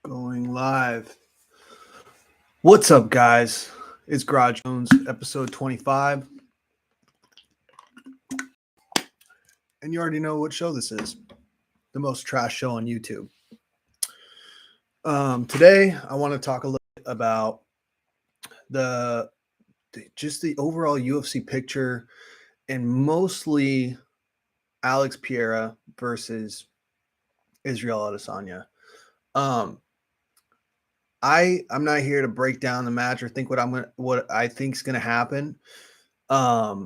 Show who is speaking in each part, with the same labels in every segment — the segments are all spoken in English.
Speaker 1: Going live. What's up, guys? It's Garage Goons, episode 25. And you already know what show this is. The most trash show on YouTube. Today, I want to talk a little bit about the overall UFC picture and mostly Alex Pereira versus Israel Adesanya. I'm not here to break down the match or think what I think's gonna happen. I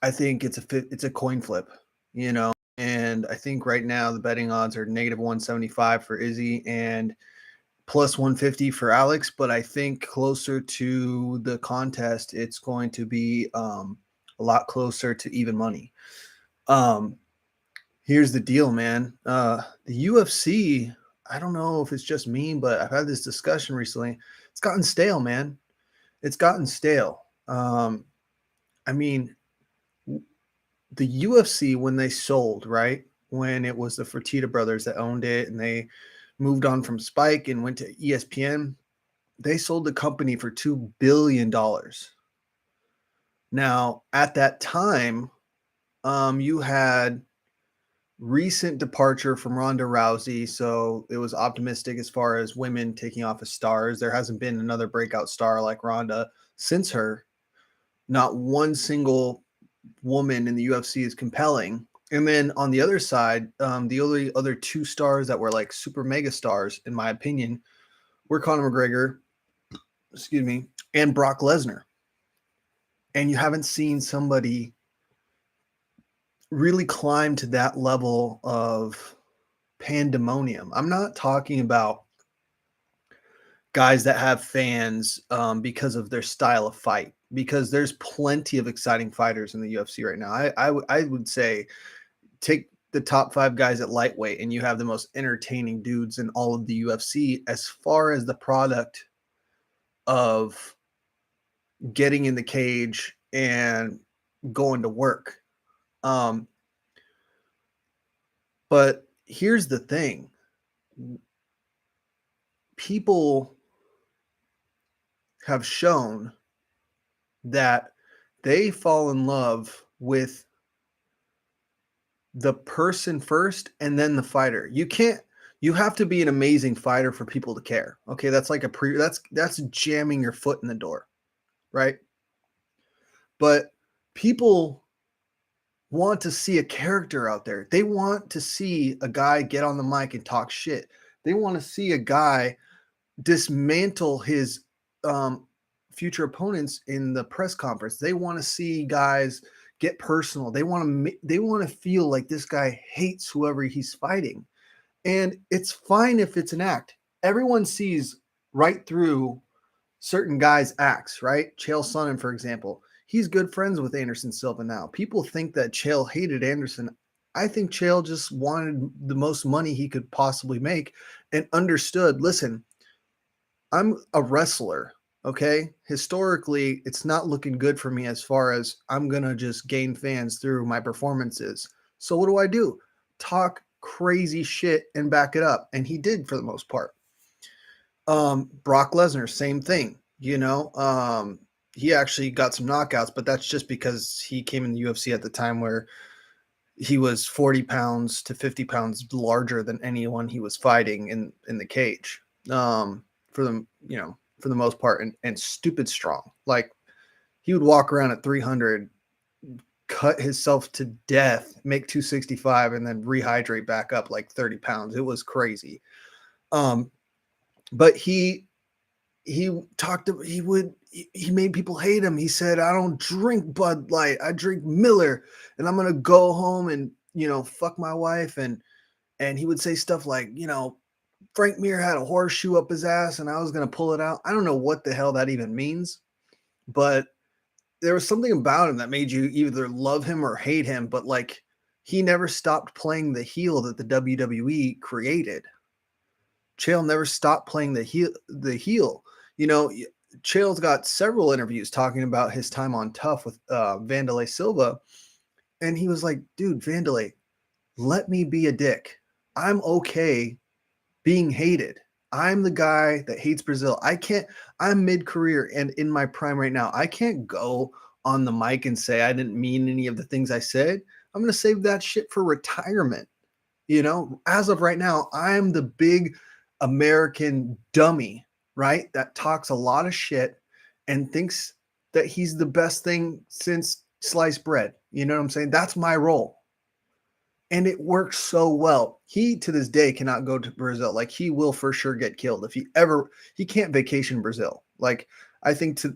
Speaker 1: think it's a coin flip, and I think right now the betting odds are -175 for Izzy and plus 150 for Alex. But I think closer to the contest, it's going to be a lot closer to even money. Here's the deal, man. The UFC, I don't know if it's just me, but I've had this discussion recently. It's gotten stale, man. It's gotten stale. I mean, the UFC, when they sold, right? When it was the Fertitta brothers that owned it and they moved on from Spike and went to ESPN, they sold the company for $2 billion. Now, at that time, you had recent departure from Ronda Rousey, so it was optimistic as far as women taking off as stars. There hasn't been another breakout star like Ronda since her. Not one single woman in the UFC is compelling. And then on the other side, the only other two stars that were like super mega stars, in my opinion, were Conor McGregor, and Brock Lesnar. And you haven't seen somebody really climb to that level of pandemonium. I'm not talking about guys that have fans because of their style of fight, because there's plenty of exciting fighters in the UFC right now. I would say take the top 5 guys at lightweight and you have the most entertaining dudes in all of the UFC as far as the product of getting in the cage and going to work. But here's the thing. People have shown that they fall in love with the person first and then the fighter. You have to be an amazing fighter for people to care. Okay, that's like that's jamming your foot in the door, right? But people want to see a character out there. They want to see a guy get on the mic and talk shit. They want to see a guy dismantle his future opponents in the press conference. They want to see guys get personal. They want to feel like this guy hates whoever he's fighting. And it's fine if it's an act. Everyone sees right through certain guys' acts, right? Chael Sonnen, for example, he's good friends with Anderson Silva now. People think that Chael hated Anderson. I think Chael just wanted the most money he could possibly make and understood, listen, I'm a wrestler, okay? Historically, it's not looking good for me as far as I'm going to just gain fans through my performances. So what do? Talk crazy shit and back it up. And he did for the most part. Brock Lesnar, same thing, he actually got some knockouts, but that's just because he came in the UFC at the time where he was 40 pounds to 50 pounds larger than anyone he was fighting in the cage. For the most part, and stupid strong. Like he would walk around at 300, cut himself to death, make 265, and then rehydrate back up like 30 pounds. It was crazy. But he made people hate him. He said, I don't drink Bud Light. I drink Miller, and I'm going to go home and, fuck my wife. And he would say stuff like, Frank Mir had a horseshoe up his ass and I was going to pull it out. I don't know what the hell that even means, but there was something about him that made you either love him or hate him. But like, he never stopped playing the heel that the WWE created. Chael never stopped playing the heel. Chael's got several interviews talking about his time on Tough with Vanderlei Silva. And he was like, dude, Vanderlei, let me be a dick. I'm okay being hated. I'm the guy that hates Brazil. I'm mid-career and in my prime right now. I can't go on the mic and say I didn't mean any of the things I said. I'm going to save that shit for retirement. As of right now, I'm the big American dummy, right? That talks a lot of shit and thinks that he's the best thing since sliced bread. You know what I'm saying? That's my role. And it works so well. He to this day cannot go to Brazil. Like he will for sure get killed if he can't vacation Brazil. Like I think to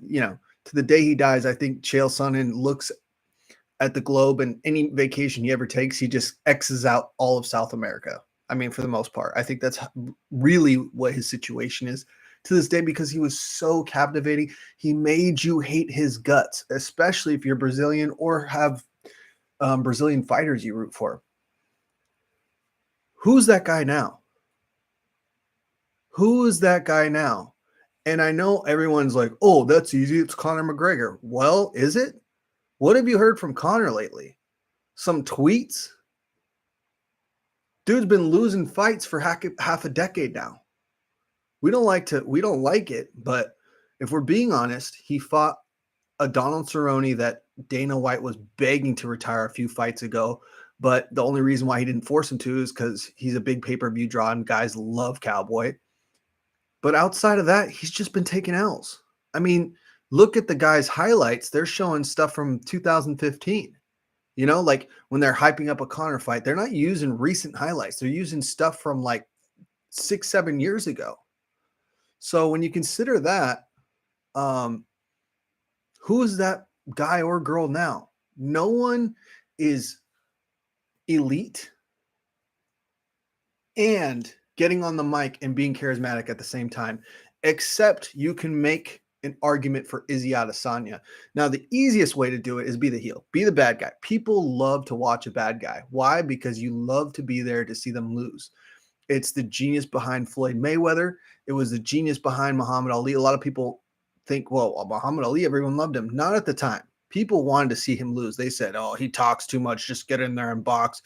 Speaker 1: the day he dies, I think Chael Sonnen looks at the globe, and any vacation he ever takes, he just X's out all of South America. I mean, for the most part, I think that's really what his situation is to this day, because he was so captivating. He made you hate his guts, especially if you're Brazilian or have Brazilian fighters you root for. Who's that guy now? Who is that guy now? And I know everyone's like, oh, that's easy. It's Conor McGregor. Well, is it? What have you heard from Conor lately? Some tweets? Dude's been losing fights for half a decade now. We don't like it, but if we're being honest, he fought a Donald Cerrone that Dana White was begging to retire a few fights ago. But the only reason why he didn't force him to is because he's a big pay-per-view draw and guys love Cowboy. But outside of that, he's just been taking L's. I mean, look at the guy's highlights. They're showing stuff from 2015. Like when they're hyping up a Conor fight, they're not using recent highlights. They're using stuff from like 6-7 years ago. So when you consider that, who is that guy or girl now? No one is elite and getting on the mic and being charismatic at the same time, except you can make an argument for Izzy Adesanya. Now, the easiest way to do it is be the heel, be the bad guy. People love to watch a bad guy. Why? Because you love to be there to see them lose. It's the genius behind Floyd Mayweather. It was the genius behind Muhammad Ali. A lot of people think, well, Muhammad Ali, everyone loved him. Not at the time. People wanted to see him lose. They said, oh, he talks too much. Just get in there and box.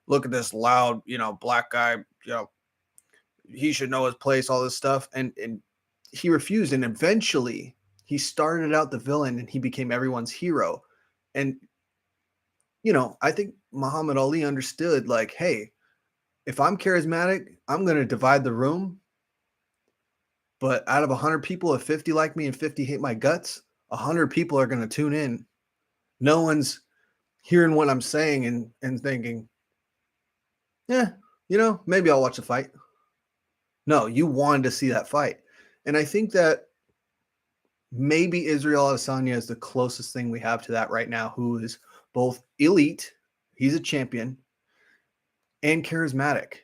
Speaker 1: Look at this loud, black guy, he should know his place, all this stuff. And he refused. And eventually he started out the villain and he became everyone's hero. And, I think Muhammad Ali understood, like, hey, if I'm charismatic, I'm going to divide the room. But out of 100 people, if 50 like me and 50 hate my guts, 100 people are going to tune in. No one's hearing what I'm saying and thinking, yeah, maybe I'll watch a fight. No, you wanted to see that fight. And I think that maybe Israel Adesanya is the closest thing we have to that right now, who is both elite, he's a champion, and charismatic.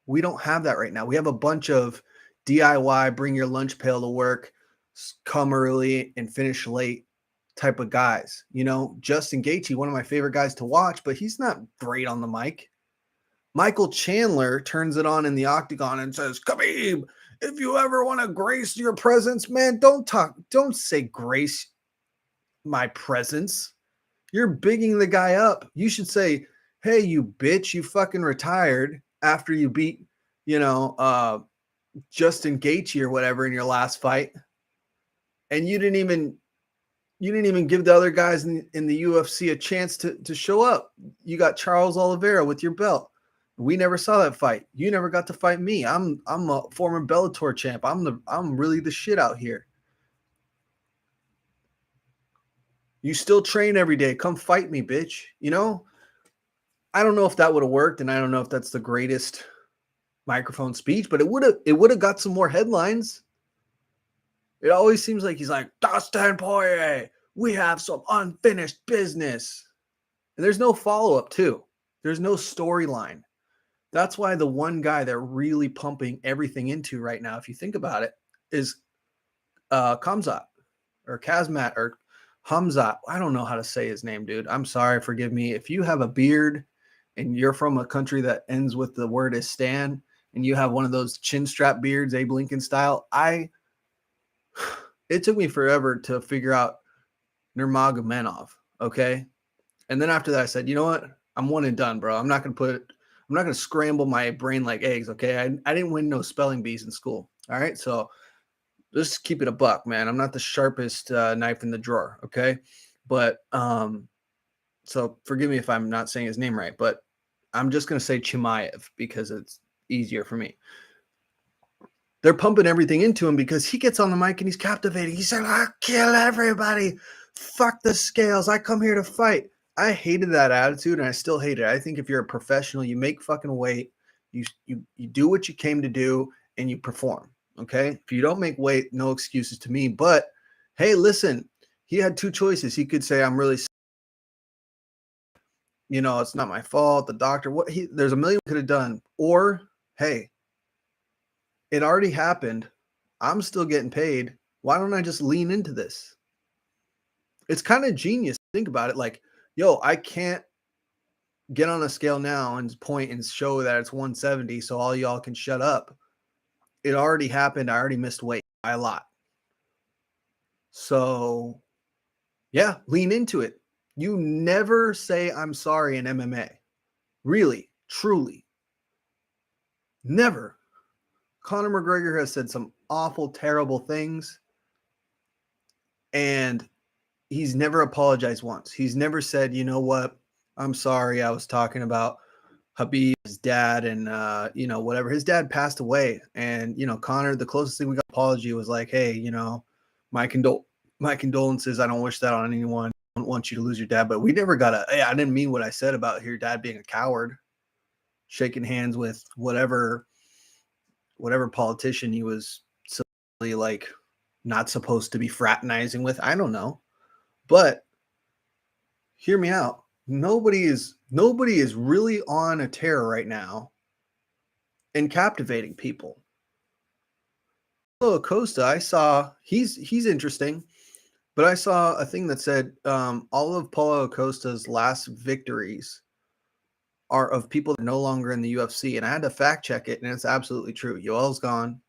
Speaker 1: We don't have that right now. We have a bunch of DIY, bring your lunch pail to work, come early and finish late type of guys. Justin Gaethje, one of my favorite guys to watch, but he's not great on the mic. Michael Chandler turns it on in the octagon and says, Khabib, if you ever want to grace your presence, man, don't say grace my presence. You're bigging the guy up. You should say, hey, you bitch, you fucking retired after you beat, Justin Gaethje or whatever in your last fight. And you didn't even give the other guys in the UFC a chance to show up. You got Charles Oliveira with your belt. We never saw that fight. You never got to fight me. I'm a former Bellator champ. I'm really the shit out here. You still train every day. Come fight me, bitch. I don't know if that would have worked, and I don't know if that's the greatest microphone speech, but it would have got some more headlines. It always seems like he's like, Dustin Poirier, we have some unfinished business. And there's no follow-up, too. There's no storyline. That's why the one guy they're really pumping everything into right now, if you think about it, is Khamzat or Kazmat or Hamzat. I don't know how to say his name, dude. I'm sorry. Forgive me. If you have a beard and you're from a country that ends with the word Istan and you have one of those chin strap beards, Abe Lincoln style, it took me forever to figure out Nurmagomedov. Okay. And then after that, I said, you know what? I'm one and done, bro. I'm not going to I'm not going to scramble my brain like eggs. Okay. I didn't win no spelling bees in school. All right. So just keep it a buck, man. I'm not the sharpest knife in the drawer. Okay. But so forgive me if I'm not saying his name right, but I'm just going to say Chimaev because it's easier for me. They're pumping everything into him because he gets on the mic and he's captivating. He said, "I'll kill everybody. Fuck the scales. I come here to fight." I hated that attitude and I still hate it. I think if you're a professional, you make fucking weight. You do what you came to do and you perform. Okay. If you don't make weight, no excuses to me. But hey, listen, he had two choices. He could say, "I'm really, it's not my fault. The doctor, there's a million could have done." Or, hey, it already happened. I'm still getting paid. Why don't I just lean into this? It's kind of genius. Think about it. Like, yo, I can't get on a scale now and point and show that it's 170 so all y'all can shut up. It already happened. I already missed weight by a lot. So, yeah, lean into it. You never say I'm sorry in MMA. Really, truly. Never. Conor McGregor has said some awful, terrible things, and he's never apologized once. He's never said, "You know what? I'm sorry. I was talking about Habib's dad and whatever." His dad passed away, and Conor, the closest thing we got apology was like, "Hey, my my condolences. I don't wish that on anyone. I don't want you to lose your dad." But we never got a, "Hey, I didn't mean what I said about your dad being a coward." Shaking hands with whatever politician he was silly, like not supposed to be fraternizing with. I don't know. But hear me out. Nobody is really on a tear right now and captivating people. Paulo Acosta, I saw he's interesting, but I saw a thing that said all of Paulo Acosta's last victories are of people that are no longer in the UFC, and I had to fact check it, and it's absolutely true. Yoel's gone,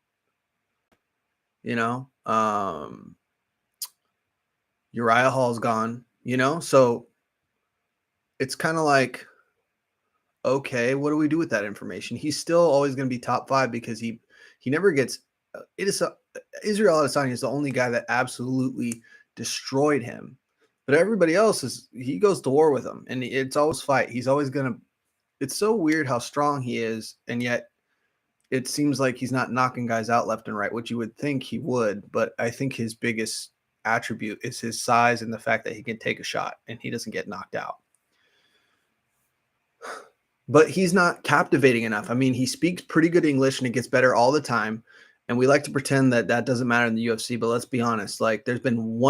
Speaker 1: Uriah Hall's gone, so it's kind of like, okay, what do we do with that information? He's still always going to be top 5 because he never gets it is Israel Adesanya is the only guy that absolutely destroyed him. But everybody else he goes to war with him, and it's always fight. He's always going to It's so weird how strong he is, and yet it seems like he's not knocking guys out left and right, which you would think he would, but I think his biggest attribute is his size and the fact that he can take a shot and he doesn't get knocked out. But he's not captivating enough. I mean, he speaks pretty good English and it gets better all the time. And we like to pretend that that doesn't matter in the UFC, but let's be honest. Like, there's been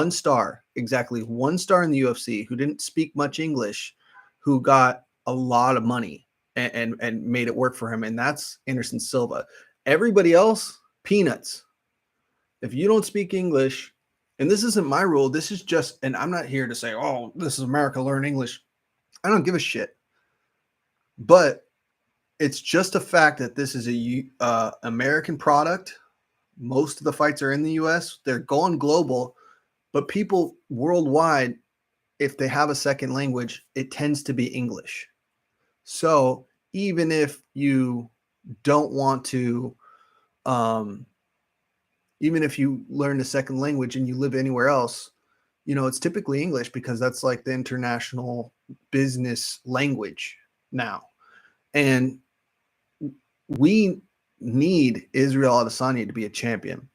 Speaker 1: exactly one star in the UFC who didn't speak much English, who got a lot of money and made it work for him. And that's Anderson Silva. Everybody else, peanuts. If you don't speak English, and this isn't my rule, this is just, and I'm not here to say, "Oh, this is America, learn English." I don't give a shit. But it's just a fact that this is a American product. Most of the fights are in the U.S. They're going global, but people worldwide, if they have a second language, it tends to be English. So even if you don't want to, even if you learn a second language and you live anywhere else, it's typically English because that's like the international business language now. And we need Israel Adesanya to be a champion.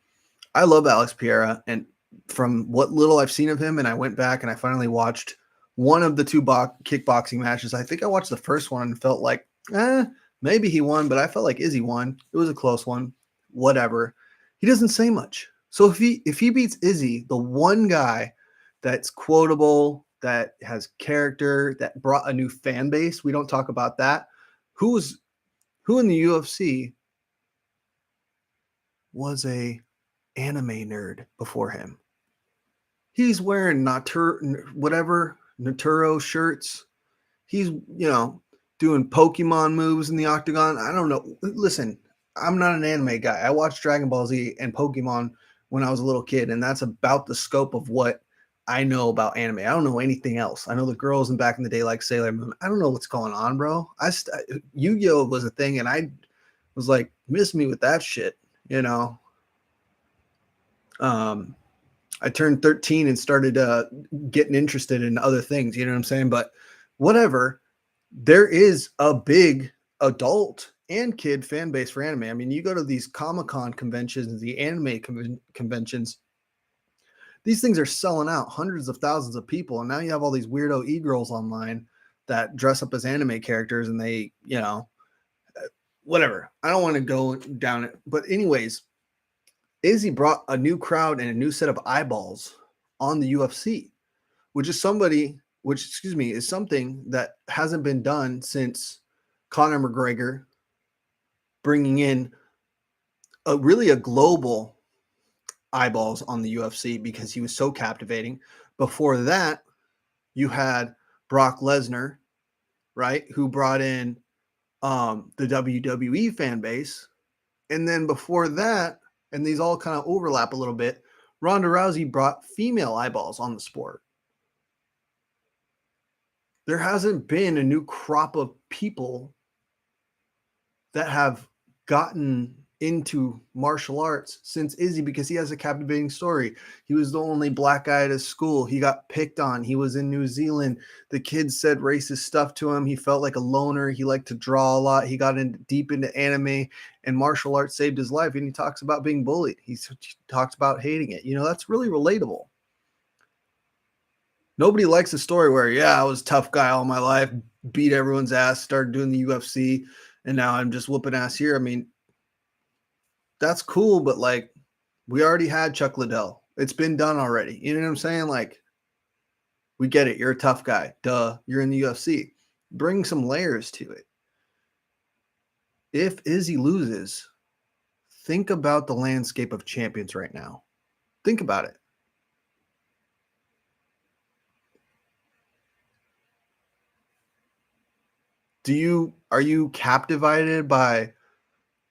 Speaker 1: I love Alex Pereira, and from what little I've seen of him, and I went back and I finally watched one of the two kickboxing matches. I think I watched the first one and felt like, maybe he won, but I felt like Izzy won. It was a close one. Whatever. He doesn't say much. So if he beats Izzy, the one guy that's quotable, that has character, that brought a new fan base, we don't talk about that. Who in the UFC was a anime nerd before him? He's wearing Naturo shirts. He's, doing Pokemon moves in the octagon. I don't know. Listen, I'm not an anime guy. I watched Dragon Ball Z and Pokemon when I was a little kid, and that's about the scope of what I know about anime. I don't know anything else. I know the girls in back in the day like Sailor Moon. I don't know what's going on, bro. Yu-Gi-Oh was a thing, and I was like, miss me with that shit, you know. Um, I turned 13 and started getting interested in other things, you know what I'm saying? But whatever, there is a big adult and kid fan base for anime. I mean, you go to these Comic-Con conventions, the anime conventions, these things are selling out hundreds of thousands of people. And now you have all these weirdo e-girls online that dress up as anime characters and they, you know, whatever. I don't want to go down it. But anyways, Izzy brought a new crowd and a new set of eyeballs on the UFC, is something that hasn't been done since Conor McGregor bringing in a global eyeballs on the UFC because he was so captivating. Before that, you had Brock Lesnar, right, who brought in the WWE fan base. And then before that, and these all kind of overlap a little bit, Ronda Rousey brought female eyeballs on the sport. There hasn't been a new crop of people that have gotten into martial arts since Izzy because he has a captivating story. He was the only black guy at his school. He got picked on. He was in New Zealand. The kids said racist stuff to him. He felt like a loner. He liked to draw a lot. He got deep into anime, and martial arts saved his life. And he talks about being bullied. He talks about hating it. You know, that's really relatable. Nobody likes a story where, yeah, I was a tough guy all my life, beat everyone's ass, started doing the UFC, and now I'm just whooping ass here. I mean, that's cool, but like, we already had Chuck Liddell. It's been done already. You know what I'm saying? Like, we get it. You're a tough guy. Duh. You're in the UFC. Bring some layers to it. If Izzy loses, think about the landscape of champions right now. Think about it. Are you captivated by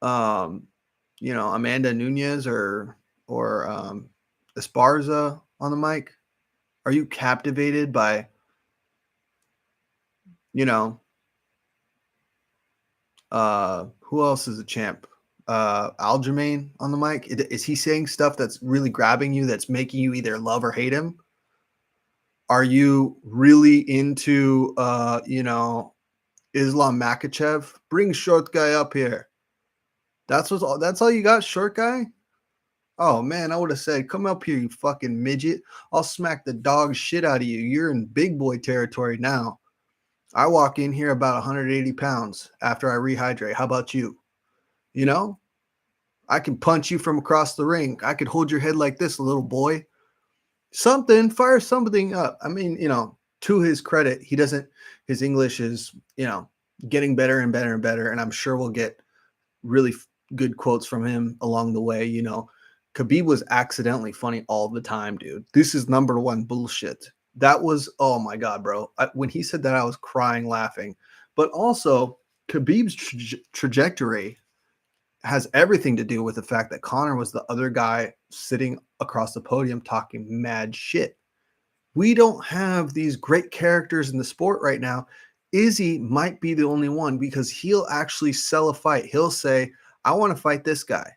Speaker 1: Amanda Nunez or Esparza on the mic? Are you captivated by, you know, who else is a champ? Aljamain on the mic. Is he saying stuff that's really grabbing you, that's making you either love or hate him? Are you really into Islam Makachev? Bring short guy up here. That's all you got, short guy? Oh man, I would have said, come up here, you fucking midget. I'll smack the dog shit out of you. You're in big boy territory now. I walk in here about 180 pounds after I rehydrate. How about you? You know, I can punch you from across the ring. I could hold your head like this, little boy. Fire something up. I mean, to his credit, his English is, getting better and better and better. And I'm sure we'll get really good quotes from him along the way. Khabib was accidentally funny all the time, dude. This is number one bullshit. That was, oh my God, bro. When he said that, I was crying laughing. But also, Khabib's trajectory has everything to do with the fact that Conor was the other guy sitting across the podium talking mad shit. We don't have these great characters in the sport right now. Izzy might be the only one because he'll actually sell a fight. He'll say, I want to fight this guy.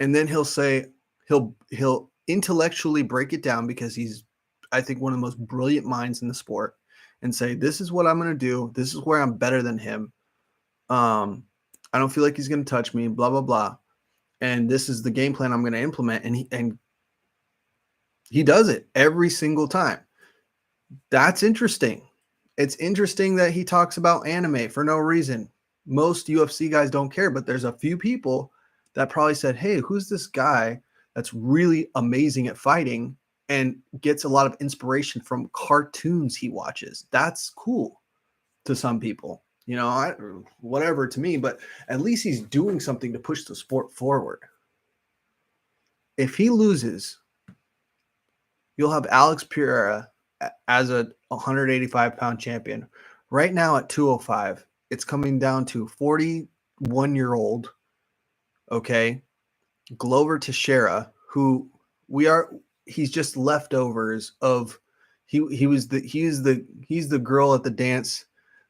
Speaker 1: And then he'll say, he'll intellectually break it down because he's, I think, one of the most brilliant minds in the sport, and say, this is what I'm going to do. This is where I'm better than him. I don't feel like he's going to touch me, blah, blah, blah. And this is the game plan I'm going to implement. And he does it every single time. That's interesting. It's interesting that he talks about anime for no reason. Most UFC guys don't care, but there's a few people that probably said, hey, who's this guy that's really amazing at fighting and gets a lot of inspiration from cartoons he watches? That's cool to some people. Whatever to me, but at least he's doing something to push the sport forward. If he loses, you'll have Alex Pereira as a 185-pound champion. Right now at 205, it's coming down to 41-year-old, okay, Glover Teixeira, who he's just leftovers of he's the girl at the dance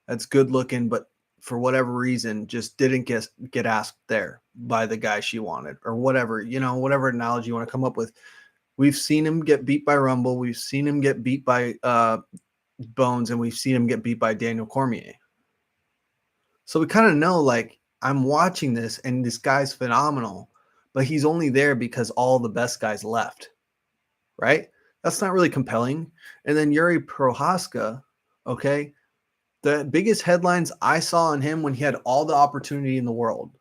Speaker 1: that's good looking, but for whatever reason just didn't get asked there by the guy she wanted, or whatever, whatever analogy you want to come up with. We've seen him get beat by Rumble, we've seen him get beat by Bones, and we've seen him get beat by Daniel Cormier. So we kind of know, like, I'm watching this and this guy's phenomenal, but he's only there because all the best guys left, right? That's not really compelling. And then Yuri Prohaska, okay, the biggest headlines I saw on him when he had all the opportunity in the world,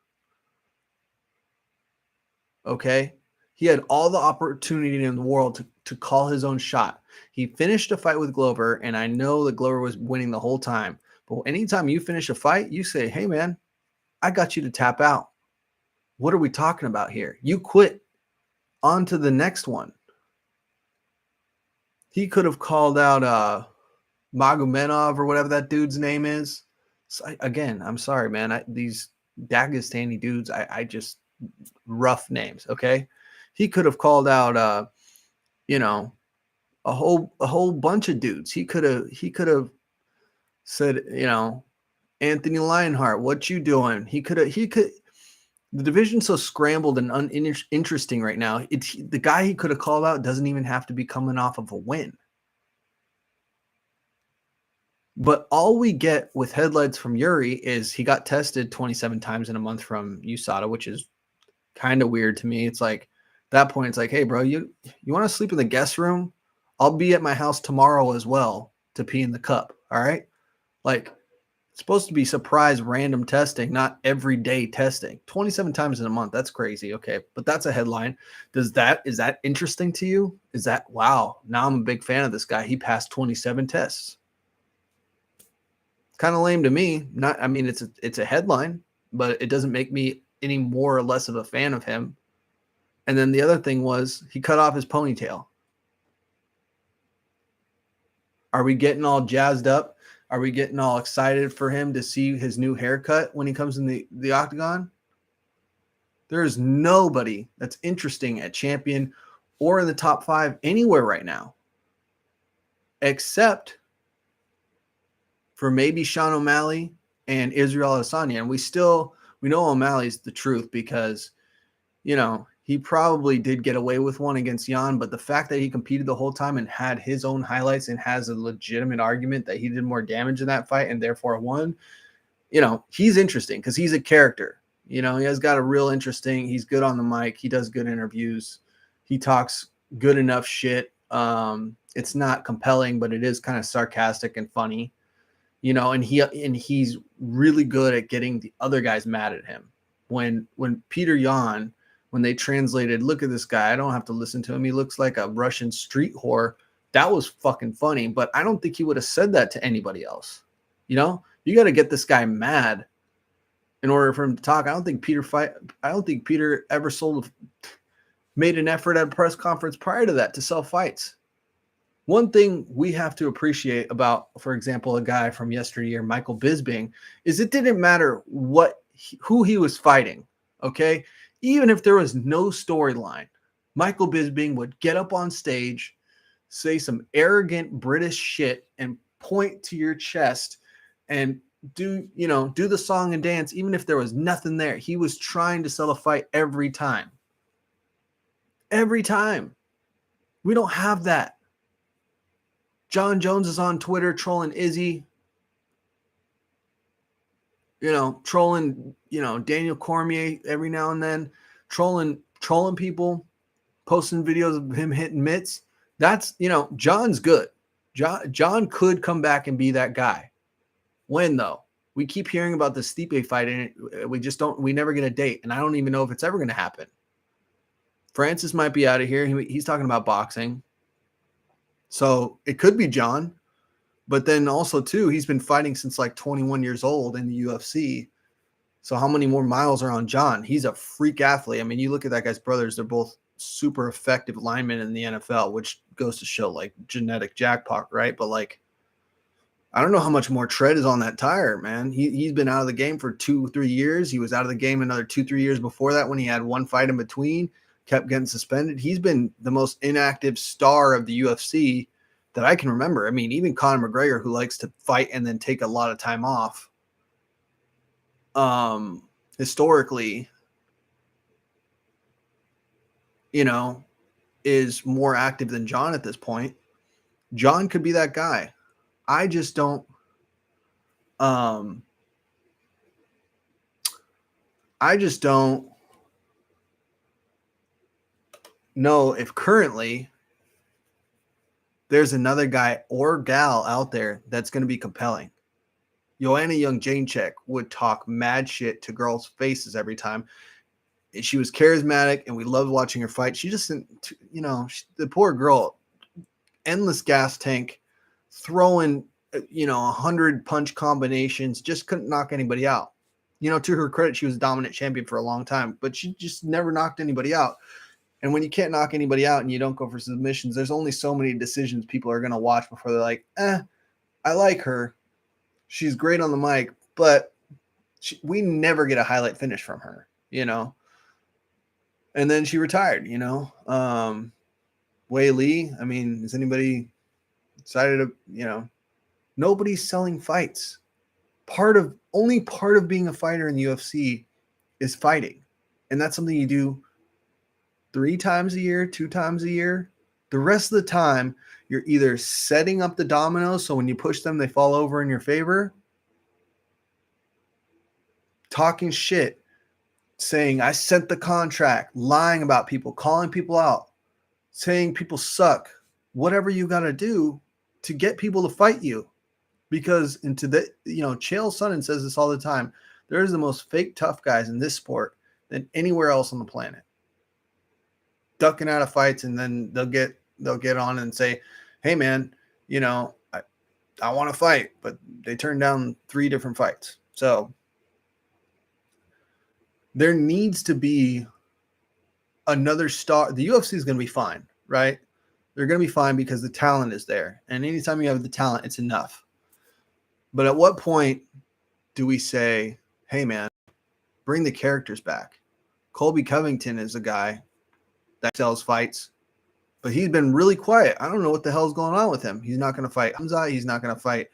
Speaker 1: okay? He had all the opportunity in the world to call his own shot. He finished a fight with Glover, and I know that Glover was winning the whole time. But anytime you finish a fight, you say, hey, man, I got you to tap out. What are we talking about here? You quit. On to the next one. He could have called out Magomedov or whatever that dude's name is. So again, I'm sorry, man. These Dagestani dudes, I just rough names, okay? He could have called out a whole bunch of dudes. He could have said, Anthony Lionheart, what you doing? He could. The division's so scrambled and uninteresting right now. The guy he could have called out doesn't even have to be coming off of a win. But all we get with headlights from Yuri is he got tested 27 times in a month from USADA, which is kind of weird to me. It's like, at that point, it's like, hey, bro, you want to sleep in the guest room? I'll be at my house tomorrow as well to pee in the cup. All right. Like, it's supposed to be surprise random testing, not everyday testing. 27 times in a month. That's crazy. Okay. But that's a headline. Is that interesting to you? Is that, wow, now I'm a big fan of this guy. He passed 27 tests. Kind of lame to me. It's a headline, but it doesn't make me any more or less of a fan of him. And then the other thing was he cut off his ponytail. Are we getting all jazzed up? Are we getting all excited for him to see his new haircut when he comes in the octagon? There is nobody that's interesting at champion or in the top 5 anywhere right now, except for maybe Sean O'Malley and Israel Adesanya. And we know O'Malley's the truth because, he probably did get away with one against Jan, but the fact that he competed the whole time and had his own highlights and has a legitimate argument that he did more damage in that fight and therefore won, he's interesting because he's a character. He has got a real interesting, he's good on the mic. He does good interviews. He talks good enough shit. It's not compelling, but it is kind of sarcastic and funny, and he's really good at getting the other guys mad at him. When Peter Yan, when they translated, look at this guy, I don't have to listen to him, he looks like a Russian street whore, that was fucking funny, but I don't think he would have said that to anybody else. You got to get this guy mad in order for him to talk. I don't think Peter ever made an effort at a press conference prior to that to sell fights. One thing we have to appreciate about, for example, a guy from yesteryear, Michael Bisping, is it didn't matter who he was fighting, okay? Even if there was no storyline, Michael Bisping would get up on stage, say some arrogant British shit, and point to your chest and do the song and dance, even if there was nothing there. He was trying to sell a fight every time. Every time. We don't have that. John Jones is on Twitter trolling Izzy, trolling, Daniel Cormier every now and then, trolling people, posting videos of him hitting mitts. That's, John's good. John could come back and be that guy. When, though? We keep hearing about the Stipe fight, and we never get a date, and I don't even know if it's ever going to happen. Francis might be out of here. He's talking about boxing. So it could be John. But then also, too, he's been fighting since like 21 years old in the UFC. So how many more miles are on John? He's a freak athlete. I mean, you look at that guy's brothers, they're both super effective linemen in the NFL, which goes to show like genetic jackpot, right? But like, I don't know how much more tread is on that tire, man. He's been out of the game for 2-3 years. He was out of the game another 2-3 years before that when he had one fight in between. kept getting suspended. He's been the most inactive star of the UFC that I can remember. I mean, even Conor McGregor, who likes to fight and then take a lot of time off, historically, you know, is more active than John at this point. John could be that guy. I just don't know if currently there's another guy or gal out there that's going to be compelling. Joanna Jędrzejczyk would talk mad shit to girls' faces every time. She was charismatic, and we loved watching her fight. She just, the poor girl, endless gas tank, throwing, 100 punch combinations, just couldn't knock anybody out. To her credit, she was a dominant champion for a long time, but she just never knocked anybody out. And when you can't knock anybody out and you don't go for submissions, there's only so many decisions people are going to watch before they're like, I like her. She's great on the mic, but we never get a highlight finish from her, And then she retired, Wei Lee, I mean, is anybody excited to, nobody's selling fights. Only part of being a fighter in the UFC is fighting. And that's something you do 3 times a year, 2 times a year. The rest of the time, you're either setting up the dominoes so when you push them, they fall over in your favor, talking shit, saying, I sent the contract, lying about people, calling people out, saying people suck, whatever you got to do to get people to fight you. Because Chael Sonnen says this all the time, there's the most fake tough guys in this sport than anywhere else on the planet. Ducking out of fights, and then they'll get on and say, hey man, I want to fight, but they turned down 3 different fights. So there needs to be another star. The UFC is going to be fine, right? They're going to be fine because the talent is there. And anytime you have the talent, it's enough. But at what point do we say, hey man, bring the characters back? Colby Covington is a guy that sells fights, but he's been really quiet. I don't know what the hell's going on with him. He's not going to fight Hamza. He's not going to fight,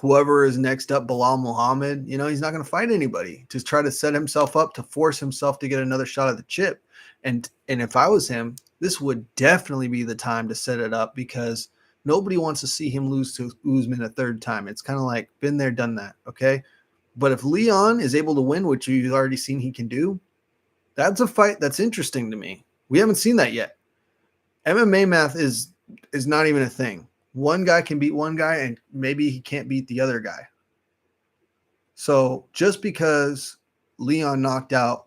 Speaker 1: whoever is next up, Bilal Muhammad. He's not going to fight anybody to try to set himself up to force himself to get another shot at the chip. And if I was him, this would definitely be the time to set it up because nobody wants to see him lose to Usman a 3rd time. It's kind of like been there, done that. Okay. But if Leon is able to win, which you've already seen he can do, that's a fight that's interesting to me. We haven't seen that yet. MMA math is not even a thing. One guy can beat one guy, and maybe he can't beat the other guy. So just because Leon knocked out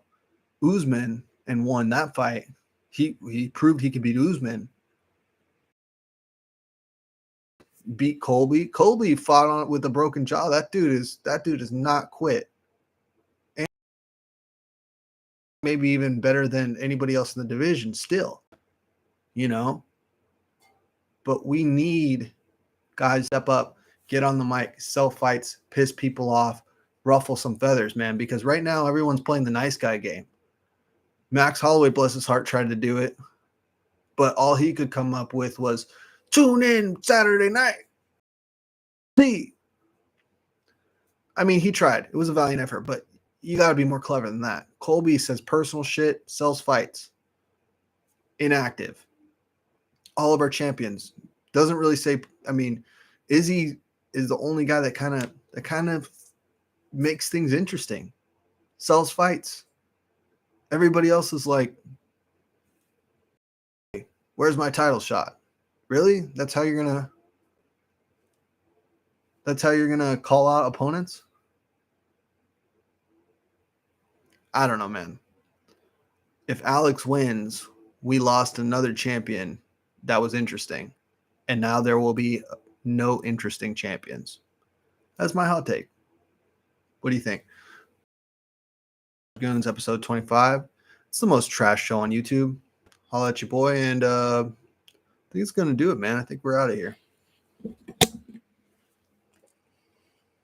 Speaker 1: Usman and won that fight, he proved he could beat Usman. Beat Colby. Colby fought on it with a broken jaw. That dude is not quit. And maybe even better than anybody else in the division still. But we need guys step up, get on the mic, sell fights, piss people off, ruffle some feathers, man, because right now everyone's playing the nice guy game. Max Holloway, bless his heart, tried to do it, but all he could come up with was tune in Saturday night. See, I mean, he tried. It was a valiant effort, but you got to be more clever than that. Colby says personal shit, sells fights, inactive. All of our champions doesn't really say. I mean, Izzy is the only guy that kind of makes things interesting, sells fights. Everybody else is like, hey, where's my title shot? Really? That's how you're gonna call out opponents? I don't know, man. If Alex wins, we lost another champion that was interesting. And now there will be no interesting champions. That's my hot take. What do you think? Goons episode 25. It's the most trash show on YouTube. Holla at your boy, and I think it's going to do it, man. I think we're out of here.